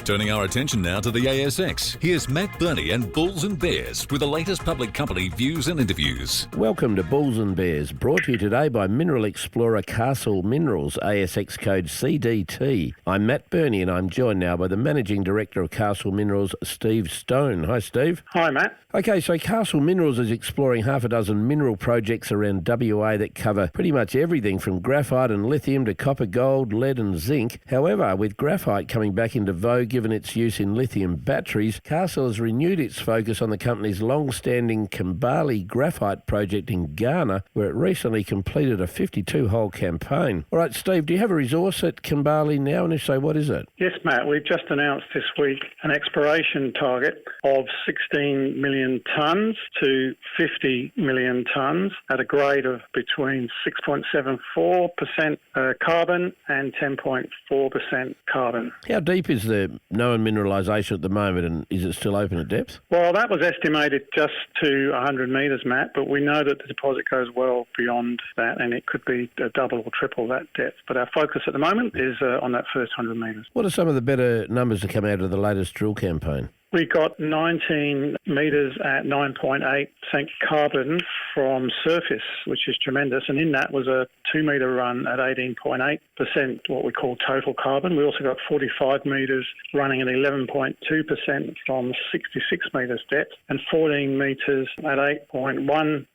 Turning our attention now to the ASX, here's Matt Birney and Bulls and Bears with the latest public company views and interviews. Welcome to Bulls and Bears, brought to you today by mineral explorer Castle Minerals, ASX code CDT. I'm Matt Birney and I'm joined now by the Managing Director of Castle Minerals, Steve Stone. Hi, Steve. Hi, Matt. Okay, so Castle Minerals is exploring half a dozen mineral projects around WA that cover pretty much everything from graphite and lithium to copper, gold, lead and zinc. However, with graphite coming back into vogue given its use in lithium batteries, Castle has renewed its focus on the company's long-standing Kambalee Graphite project in Ghana, where it recently completed a 52-hole campaign. All right, Steve, do you have a resource at Kambalee now? And if so, what is it? Yes, Matt. We've just announced this week an exploration target of 16 million tonnes to 50 million tonnes at a grade of between 6.74% carbon and 10.4% carbon. How deep is the known mineralisation at the moment, and is it still open at depth? Well, that was estimated just to 100 metres, Matt, but we know that the deposit goes well beyond that, and it could be a double or triple that depth. But our focus at the moment is on that first 100 metres. What are some of the better numbers to come out of the latest drill campaign? We got 19 metres at 9.8% carbon from surface, which is tremendous. And in that was a 2-metre run at 18.8%, what we call total carbon. We also got 45 metres running at 11.2% from 66 metres depth, and 14 metres at 8.1%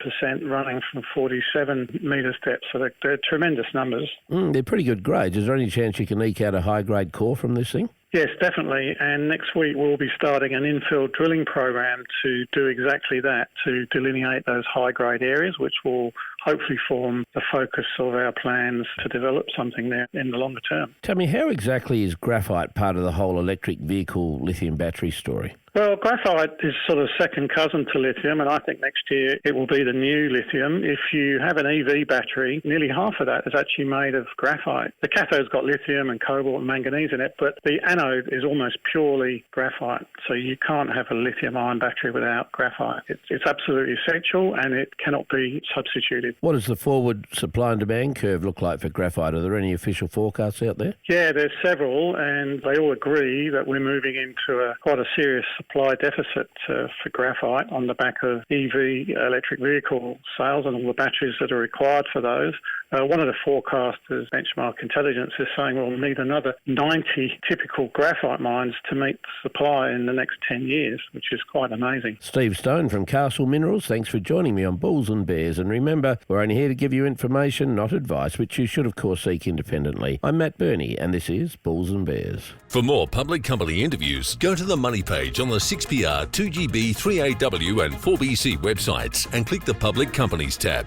running from 47 metres depth. So they're tremendous numbers. They're pretty good grades. Is there any chance you can eke out a high-grade core from this thing? Yes, definitely. And next week we'll be starting an infill drilling program to do exactly that, to delineate those high-grade areas, which will hopefully form the focus of our plans to develop something there in the longer term. Tell me, how exactly is graphite part of the whole electric vehicle lithium battery story? Well, graphite is sort of second cousin to lithium, and I think next year it will be the new lithium. If you have an EV battery, nearly half of that is actually made of graphite. The cathode's got lithium and cobalt and manganese in it, but the anode is almost purely graphite. So you can't have a lithium-ion battery without graphite. It's absolutely essential, and it cannot be substituted. What does the forward supply and demand curve look like for graphite? Are there any official forecasts out there? Yeah, there's several, and they all agree that we're moving into quite a serious supply deficit for graphite on the back of EV electric vehicle sales and all the batteries that are required for those. One of the forecasters, Benchmark Intelligence, is saying we'll need another 90 typical graphite mines to meet supply in the next 10 years, which is quite amazing. Steve Stone from Castle Minerals, thanks for joining me on Bulls and Bears. And remember, we're only here to give you information, not advice, which you should, of course, seek independently. I'm Matt Birney, and this is Bulls and Bears. For more public company interviews, go to the Money page on the 6PR, 2GB, 3AW and 4BC websites and click the Public Companies tab.